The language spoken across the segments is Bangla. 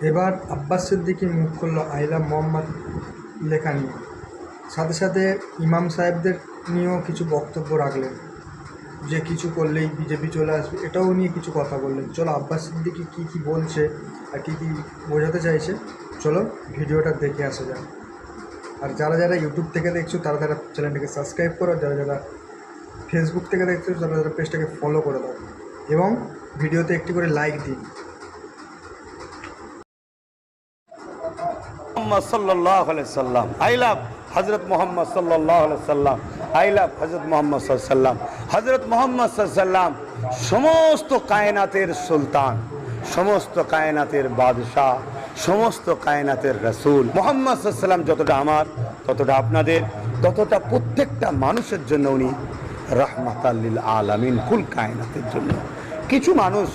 এবার আব্বাস সিদ্দিকী মুখ করল আই লাভ মোহাম্মদ লেখা নিয়ে, সাথে সাথে ইমাম সাহেবদের নিয়েও কিছু বক্তব্য রাখলেন যে কিছু করলেই বিজেপি চলে আসবে, এটাও নিয়ে কিছু কথা বললেন। চলো আব্বাস সিদ্দিকী কী বলছে আর কী বোঝাতে চাইছে, চলো ভিডিওটা দেখে আসা যাক। আর যারা যারা ইউটিউব থেকে দেখছো তারা চ্যানেলটাকে সাবস্ক্রাইব করো, যারা যারা ফেসবুক থেকে দেখছো তারা পেজটাকে ফলো করে দাও এবং ভিডিওতে একটি করে লাইক দিন। মোহাম্মদ সাল্লাল্লাহু আলাইহি সাল্লাম, আই লাভ হযরত মুহাম্মদ সাল্লাল্লাহু আলাইহি সাল্লাম, আই লাভ হযরত মুহাম্মদ সাল্লাল্লাহু আলাইহি সাল্লাম। হযরত মুহাম্মদ সাল্লাল্লাহু আলাইহি সাল্লাম সমস্ত কায়নাতের সুলতান, সমস্ত কায়নাতের বাদশাহ, সমস্ত কায়নাতের রাসূল। মুহাম্মদ সাল্লাল্লাহু আলাইহি সাল্লাম যতটা আমার, ততটা আপনাদের, ততটা প্রত্যেকটা মানুষের জন্য উনি রাহমাতাল লিল আলামিন, কুল কায়নাতের জন্য। কিছু মানুষ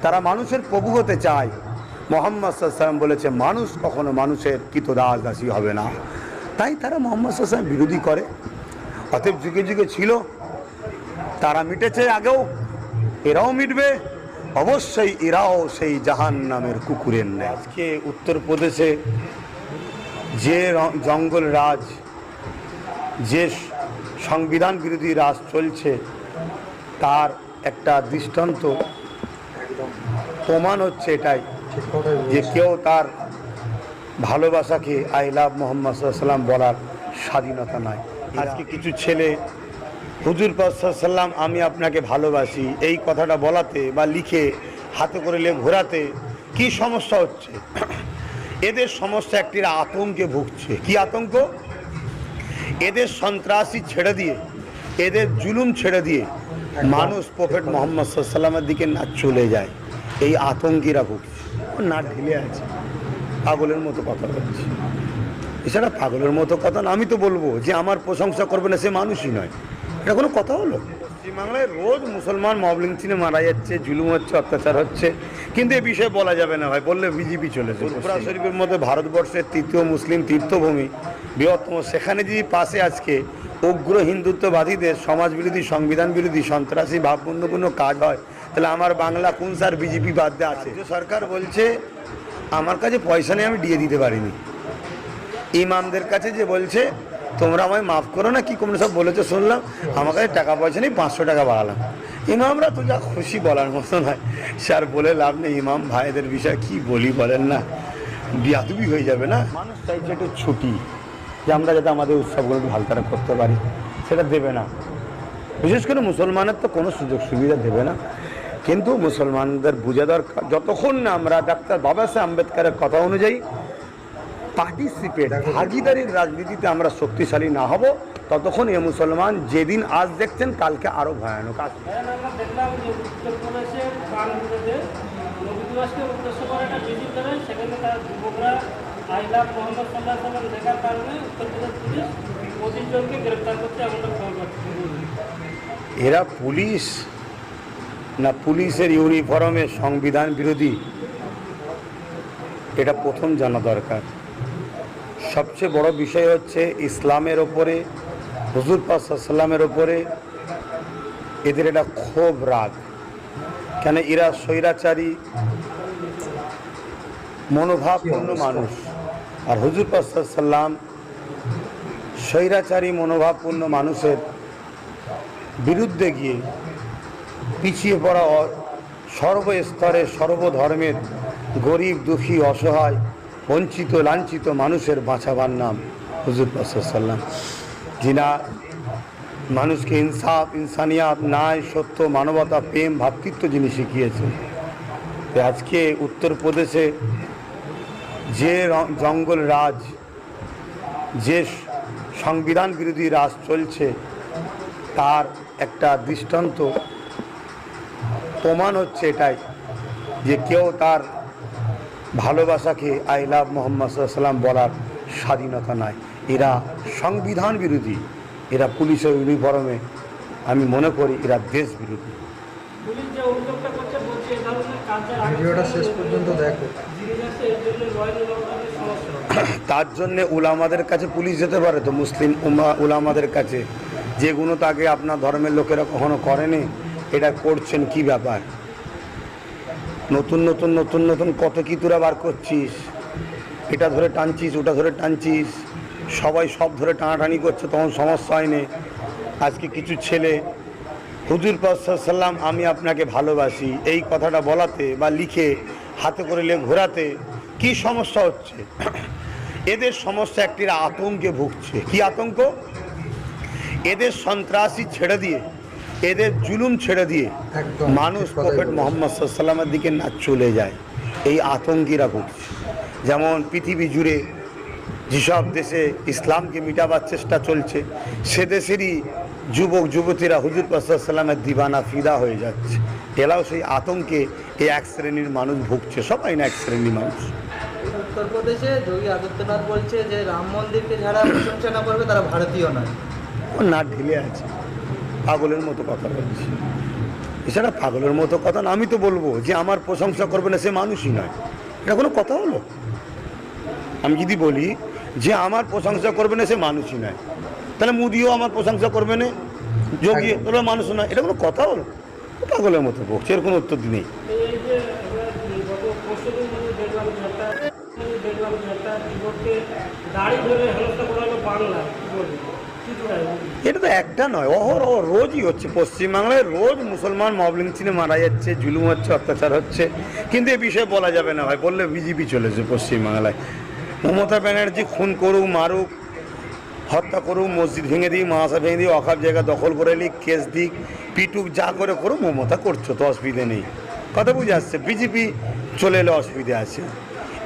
তারা মানুষের প্রভু হতে চায়। মুহাম্মদ সাল্লাল্লাহু আলাইহি সাল্লাম বলেছে মানুষ কখনো মানুষের কৃতদাস দাসী হবে না, তাই তারা মুহাম্মদ সাল্লাল্লাহু আলাইহি সাল্লাম বিরোধী করে। অতএব যুগে যুগে ছিল, তারা মিটেছে আগেও, এরাও মিটবে অবশ্যই, এরাও সেই জাহান্নামের কুকুরের ন্যায়। আজকে উত্তরপ্রদেশে যে জঙ্গল রাজ, যে সংবিধান বিরোধী রাজ চলছে, তার একটা দৃষ্টান্ত প্রমাণ হচ্ছে এটাই যে কেউ তার ভালোবাসাকে আই লাভ মোহাম্মদ সাল্লাল্লাহু আলাইহি সাল্লাম বলার স্বাধীনতা নাই। আজকে কিছু ছেলে হুজুর পাক সাল্লাল্লাহু আলাইহি সাল্লাম আমি আপনাকে ভালোবাসি এই কথাটা বলাতে বা লিখে হাতে করে ঘোরাতে কি সমস্যা হচ্ছে? এদের সমস্যা একটি আতঙ্কে ভুগছে। কি আতঙ্ক? এদের সন্ত্রাসী ছেড়ে দিয়ে, এদের জুলুম ছেড়ে দিয়ে মানুষ প্রফেট মোহাম্মদ সাল্লাল্লাহু আলাইহি সাল্লামের দিকে না চলে যায়, এই আতঙ্কিরা ভুগছে। না ঢিলে আছে, পাগলের মতো কথা বলছে। এছাড়া পাগলের মতো কথা না, আমি তো বলবো যে আমার প্রশংসা করবে না সে মানুষই নয়, এটা কোনো কথা হলো? পশ্চিমবাংলায় রোজ মুসলমান মবলিং চিনে মারা যাচ্ছে, জুলুম হচ্ছে, অত্যাচার হচ্ছে, কিন্তু এ বিষয়ে বলা যাবে না ভাই, বললে বিজেপি চলেছে। ফুরফুরা শরীফের মধ্যে ভারতবর্ষের তৃতীয় মুসলিম তীর্থভূমি, বৃহত্তম, সেখানে যদি পাশে আজকে উগ্র হিন্দুত্ববাদীদের সমাজবিরোধী, সংবিধান বিরোধী, সন্ত্রাসী ভাবপূর্ণ কোনো কাজ হয়, তাহলে আমার বাংলা কোন সার বিজেপি বাদ দিয়ে আছে? সরকার বলছে আমার কাছে পয়সা নেই, আমি দিয়ে দিতে পারিনি। ইমামদের কাছে যে বলছে তোমরা আমায় মাফ করো না, কি তোমরা সব বলেছো শুনলাম, আমার কাছে টাকা পয়সা নেই, 500 টাকা বাড়ালাম। ইমামরা তো যা খুশি বলার মতো নয়, সে আর বলে লাভ নেই। ইমাম ভাইদের বিষয়ে কি বলি বলেন না, বিয়াদবি হয়ে যাবে না। মানুষ চাইছে একটু ছুটি, যে আমরা যাতে আমাদের উৎসবগুলো ভালো করে করতে পারি, সেটা দেবে না। বিশেষ করে মুসলমানের তো কোনো সুযোগ সুবিধা দেবে না। কিন্তু মুসলমানদের বুঝে দরকার, যতক্ষণ না আমরা ডাক্তার বাবা সাহেব আম্বেদকরের কথা অনুযায়ী পার্টিসিপেট, ভাগিদারির রাজনীতিতে আমরা শক্তিশালী না হব, ততক্ষণ এ মুসলমান যেদিন আজ দেখছেন কালকে আরো ভয়ানক আসবে। আমরা দেখলাম যে উত্তরপ্রদেশের কানপুরে নবী দিবসকে উদ্দেশ্য করে একটা মিছিল করে, সেখানে তার যুবকরা আই লাভ মোহাম্মদ সাল্লাল্লাহু আলাইহি সাল্লাম লেখার কারণে উত্তরপ্রদেশ পুলিশ 25 জনকে গ্রেপ্তার করতে এমনটা খবর পাচ্ছি। এরা পুলিশ না পুলিশের ইউনিফর্মে সংবিধান বিরোধী, এটা প্রথম জানা দরকার। সবচেয়ে বড় বিষয় হচ্ছে ইসলামের ওপরে, হুজুর পাক সাল্লাল্লাহু আলাইহি সাল্লামের ওপরে এদের এটা ক্ষোভ, রাগ। কেন? এরা স্বৈরাচারী মনোভাবপূর্ণ মানুষ, আর হুজুর পাক সাল্লাল্লাহু আলাইহি সাল্লাম স্বৈরাচারী মনোভাবপূর্ণ মানুষের বিরুদ্ধে গিয়ে পিছিয়ে পড়া সর্বস্তরে, সর্বধর্মের গরিব, দুঃখী, অসহায়, বঞ্চিত, লাঞ্ছিত মানুষের বাঁচাবার নাম হুজুর পাক সাল্লাল্লাহু আলাইহি সাল্লাম, যিনি মানুষকে ইনসাফ, ইনসানিয়াত, ন্যায়, সত্য, মানবতা, প্রেম, ভ্রাতৃত্ব যিনি শিখিয়েছেন। তো আজকে উত্তরপ্রদেশে যে জঙ্গল রাজ, যে সংবিধান বিরোধী রাজ চলছে, তার একটা দৃষ্টান্ত প্রমাণ হচ্ছে এটাই যে কেউ তার ভালোবাসাকে আই লাভ মোহাম্মদ সাল্লাল্লাহু আলাইহি সাল্লাম বলার স্বাধীনতা নাই। এরা সংবিধান বিরোধী, এরা পুলিশের ইউনিফর্মে, আমি মনে করি এরা দেশ বিরোধী। পুলিশ যে অভিযোগটা করছে, বলছে এই ধরনের কাজের ভিডিওটা শেষ পর্যন্ত দেখো। তার জন্যে উলামাদের কাছে পুলিশ যেতে পারে তো, মুসলিম উলামাদের কাছে, যেগুলো তাকে আপনার ধর্মের লোকেরা কখনো করেনি, এটা করছেন কি ব্যাপার? নতুন নতুন নতুন নতুন কত কি তোরা বার করছিস, এটা ধরে টানছিস ওটা ধরে টানছিস, সবাই সব ধরে টানাটানি করছে, তখন সমস্যা হয়নি। আজকে কিছু ছেলে হুজুর পাক সাল্লাল্লাহু আলাইহি ওয়াসাল্লাম আমি আপনাকে ভালোবাসি এই কথাটা বলাতে বা লিখে হাতে করে ঘোরাতে কি সমস্যা হচ্ছে? এদের সমস্যা একটি আতঙ্কে ভুগছে। কি আতঙ্ক? এদের সন্ত্রাসী ছেড়ে দিয়ে, এদের জুলুম ছেড়ে দিয়ে একদম মানুষ ঠিক কথাই প্রফেট বলেছেন। মোহাম্মদ সাল্লাল্লাহু আলাইহি ওয়াসাল্লামের দিকে না চলে যায়, এই আতঙ্কিরা ভুগছে। যেমন পৃথিবী জুড়ে যেসব দেশে ইসলামকে মিটাবার চেষ্টা চলছে, সে দেশেরই যুবক যুবতীরা হুজুর পাক সাল্লাল্লাহু আলাইহি ওয়াসাল্লামের দিবানা ফিদা হয়ে যাচ্ছে। এরাও সেই আতঙ্কে এই এক শ্রেণীর মানুষ ভুগছে, সবাই না এক শ্রেণীর মানুষ। উত্তরপ্রদেশে যোগী আদিত্যনাথ বলছে যে রাম মন্দিরকে যারা প্রশংসা না করবে তারা ভারতীয় নয়। ও না ঢিলে আছে, পাগলের মতো কথা বলছি। এছাড়া পাগলের মতো কথা না, আমি তো বলবো যে আমার প্রশংসা করবে না সে মানুষই নয়, এটা কোনো কথা হলো? আমি যদি বলি যে আমার প্রশংসা করবে না সে মানুষই নয়, তাহলে মোদিও আমার প্রশংসা করবে না, যোগী ওরা মানুষ নয়, এটা কোনো কথা হলো? পাগলের মতো বলছে, এর কোনো উত্তর নেই। এই যে গত পরশুদিন দেখলাম একটা যুবককে দাড়ি ধরে হেনস্থা করা হলো বাংলায়, কি বলবো? এটা তো একটা নয়, অহরহ রোজই হচ্ছে পশ্চিমবাংলায়, রোজ মুসলমান মবলিং চিনে মারা যাচ্ছে, জুলুম হচ্ছে, অত্যাচার হচ্ছে। কিন্তু এ বিষয়ে বলা যাবে না ভাই, বললে বিজেপি চলেছে পশ্চিমবাংলায়। মমতা ব্যানার্জি খুন করুক, মারুক, হত্যা করুক, মসজিদ ভেঙে দিই, মাদ্রাসা ভেঙে দিই, অখাপ জায়গা দখল করে নিক, কেস দিক, পিটুক, যা করে করুক, মমতা করছো তো অসুবিধে নেই। কথা বুঝে আসছে, বিজেপি চলে এলে অসুবিধে আছে।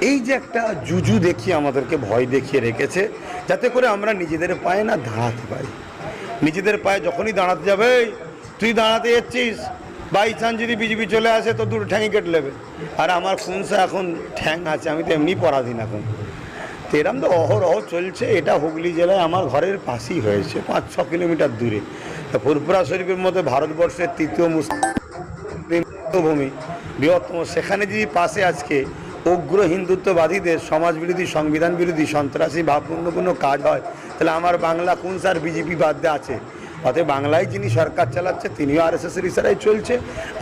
এই যে একটা জুজু দেখিয়ে আমাদেরকে ভয় দেখিয়ে রেখেছে, যাতে করে আমরা নিজেদের পায়ে না দাঁড়াতে পারি। নিজেদের পায়ে যখনই দাঁড়াতে যাবে, "এই, তুই দাঁড়াতে যাচ্ছিস, বাই চান্স যদি বিজেপি চলে আসে তো দুটো ঠ্যাঙই কেটে নেবে।" আর আমার কোনসা এখন ঠ্যাং আছে, আমি তো এমনি পরাধীন এখন। তো এরম তো অহরহ চলছে। এটা হুগলি জেলায় আমার ঘরের পাশেই হয়েছে, 5-6 কিলোমিটার দূরে। তা ফুরফুরা শরীফের মধ্যে ভারতবর্ষের তৃতীয় মুসলিম ভূমি, বৃহত্তম, সেখানে যদি পাশে আজকে উগ্র হিন্দুত্ববাদীদের সমাজবিরোধী, সংবিধান বিরোধী, সন্ত্রাসী ভাবপূর্ণ কোনো কাজ হয়, তাহলে আমার বাংলা কোন স্যার বিজেপি বাদ দিয়ে আছে? অতএব বাংলায় যিনি সরকার চালাচ্ছে তিনিও আরএসএসের ইশারায় চলছে,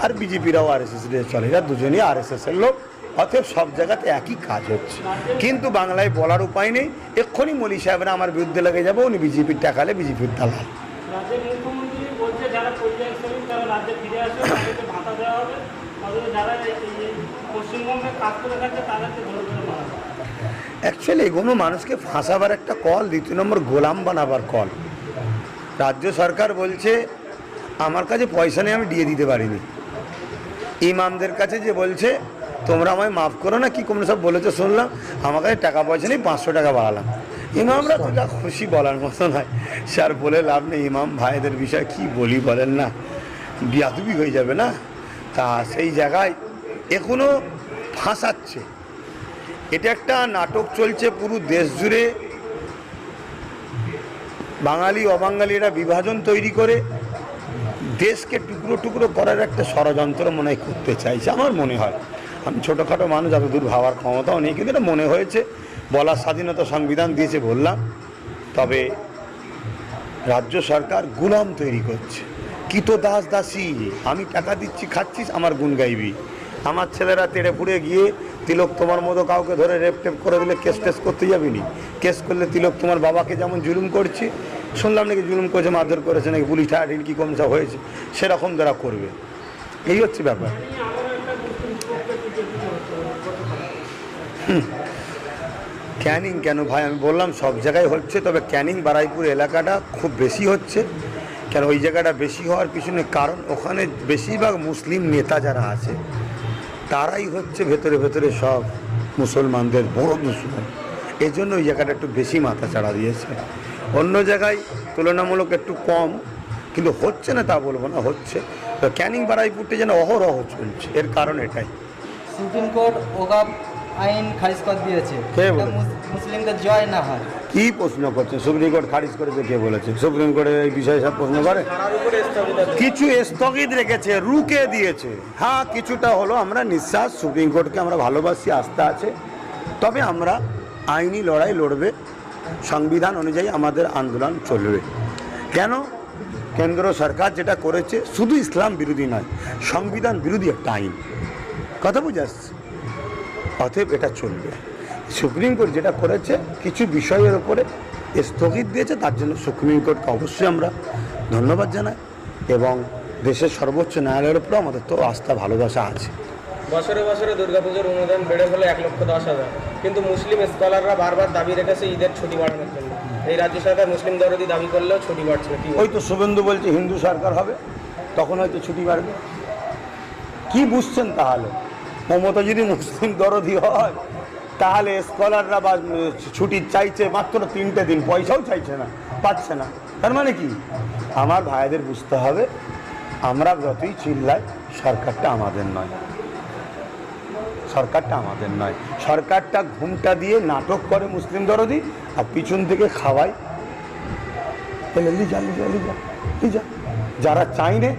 আর বিজেপিরাও আরএসএসের চলে, এরা দুজনেই আরএসএসের লোক। অতএব সব জায়গাতে একই কাজ হচ্ছে, কিন্তু বাংলায় বলার উপায় নেই। এক্ষুনি মলি সাহেবরা আমার বিরুদ্ধে লেগে যাবে, উনি বিজেপির টাকালে বিজেপির দালাল। রাজ্যের মুখ্যমন্ত্রী বলছে যারা পরিযায়ী শ্রমিক তারা রাজ্যে ফিরে আসবে, তাদেরকে ভাতা দেওয়া হবে, অথচ যারা এই পশ্চিমবঙ্গে কাজ করে থাকে তাদেরকে ধরে ধরে মারা হবে। অ্যাকচুয়ালি এগুলো মানুষকে ফাঁসাবার একটা কল, দ্বিতীয় নম্বর গোলাম বানাবার কল। রাজ্য সরকার বলছে আমার কাছে পয়সা নেই, আমি দিয়ে দিতে পারিনি। ইমামদের কাছে যে বলছে তোমরা আমায় মাফ করো না, কি কোনো সব বলেছে শুনলাম, আমার কাছে টাকা পয়সা নেই, 500 টাকা বাড়ালাম। ইমামরা তো যা খুশি, বলার মতো নয়, স্যার বলে লাভ নেই। ইমাম ভাইদের বিষয় কি বলি বলেন না, বিয়াদুবি হয়ে যাবে না। তা সেই জায়গায় এখনও ফাঁসাচ্ছে। এটা একটা নাটক চলছে পুরো দেশ জুড়ে। বাঙালি অবাঙালিরা বিভাজন তৈরি করে দেশকে টুকরো টুকরো করার একটা ষড়যন্ত্র মনে হয় করতে চাইছে, আমার মনে হয়। আমি ছোটোখাটো মানুষ, এত দূর ভাবার ক্ষমতাও নেই, কিন্তু এটা মনে হয়েছে। বলার স্বাধীনতা সংবিধান দিয়েছে বললাম, তবে রাজ্য সরকার গোলাম তৈরি করছে। কি তো দাস দাসী, আমি টাকা দিচ্ছি, খাচ্ছিস, আমার গুণ গাইবি। আমার ছেলেরা তেড়ে ফুড়ে গিয়ে তিলক তোমার মতো কাউকে ধরে রেপ টেপ করে দিলে কেস টেস করতে যাবি নি? কেস করলে তিলক তোমার বাবাকে যেমন জুলুম করছে, শুনলাম নাকি জুলুম করেছে, মারধর করেছে নাকি, পুলিশ ঠাড়িন কি কমসা হয়েছে, সেরকম যারা করবে। এই হচ্ছে ব্যাপার। ক্যানিং কেন ভাই, আমি বললাম সব জায়গায় হচ্ছে, তবে ক্যানিং বারাইপুর এলাকাটা খুব বেশি হচ্ছে। কেন ওই জায়গাটা বেশি হওয়ার পিছনে কারণ, ওখানে বেশিরভাগ মুসলিম নেতা যারা আছে তারাই হচ্ছে ভেতরে ভেতরে সব মুসলমানদের বড় দুশ্মন। এই জন্য ওই জায়গাটা একটু বেশি মাথা চাড়া দিয়েছে। অন্য জায়গায় তুলনামূলক একটু কম, কিন্তু হচ্ছে না তা বলবো না, হচ্ছে। তো ক্যানিং বারাইপুরটা যেন অহরহ চলছে, এর কারণ এটাই। সুপ্রিম কোর্ট ওগাব আইন খারিজ করে দিয়েছে, কে এটা বলেছে? মুসলিমদের জয় না হয়। কি প্রশ্ন করছে? সুপ্রিম কোর্ট খারিজ করেছে কে বলেছে? সুপ্রিম কোর্টে এই বিষয়ে সব প্রশ্ন করে? কিছু স্থগিত রেখেছে, রুকে দিয়েছে। হ্যাঁ, কিছুটা হলো আমরা নিঃশ্বাস, সুপ্রিম কোর্টকে আমরা ভালোবাসি, আস্থা আছে, তবে আমরা আইনি লড়াই লড়বে, সংবিধান অনুযায়ী আমাদের আন্দোলন চলবে। কেন? কেন্দ্র সরকার যেটা করেছে শুধু ইসলাম বিরোধী নয়, সংবিধান বিরোধী একটা আইন। কথা বুঝে আসছে। অতএব এটা চলবে। সুপ্রিম কোর্ট যেটা করেছে কিছু বিষয়ের উপরে স্থগিত দিয়েছে, তার জন্য সুপ্রিম কোর্টকে অবশ্যই আমরা ধন্যবাদ জানাই এবং দেশের সর্বোচ্চ ন্যায়ালয়ের উপরেও আমাদের তো আস্থা ভালোবাসা আছে। বছরে বছরে দুর্গাপুজোর অনুদান বেড়ে হলো 1,10,000, কিন্তু মুসলিম স্কলাররা বারবার দাবি রেখেছে ঈদের ছুটি বাড়ানোর জন্য। এই রাজ্য সরকার মুসলিম দরদি দাবি করলেও ছুটি বাড়ছে না। ওই তো শুভেন্দু বলছে হিন্দু সরকার হবে, তখন হয়তো ছুটি বাড়বে। কি বুঝছেন তাহলে? মমতা যদি মুসলিম দরদি হয় তাহলে স্কলাররা বা ছুটি চাইছে মাত্র 3টে দিন, পয়সাও চাইছে না, পাচ্ছে না। তার মানে কি? আমার ভাইদের বুঝতে হবে আমরা যতই চিল্লাই সরকারটা আমাদের নয়, সরকারটা আমাদের নয়। সরকারটা ঘুমটা দিয়ে নাটক করে মুসলিম দরদি আর পিছন থেকে খাওয়াই লিজা লিজা লিজা লিজা। যারা চাইনে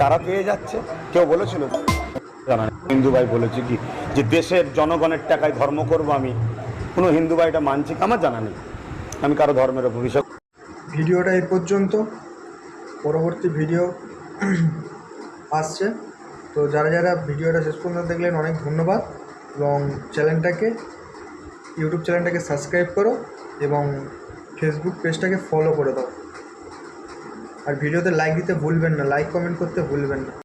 তারা পেয়ে যাচ্ছে। কেউ বলেছিল জানা নেই। হিন্দু ভাই বলেছে কি যে দেশের জনগণের টাকায় ধর্ম করব আমি? কোনো হিন্দু ভাই এটা মানছে কি? আমার জানা নেই। আমি কারো ধর্মের ওপর বিশ্বাস। ভিডিওটা এই পর্যন্ত, পরবর্তী ভিডিও আসছে। তো যারা যারা ভিডিওটা শেষ পর্যন্ত দেখলেন অনেক ধন্যবাদ এবং ইউটিউব চ্যানেলটাকে সাবস্ক্রাইব করো এবং ফেসবুক পেজটাকে ফলো করে দাও। আর ভিডিওতে লাইক দিতে ভুলবেন না, লাইক কমেন্ট করতে ভুলবেন না।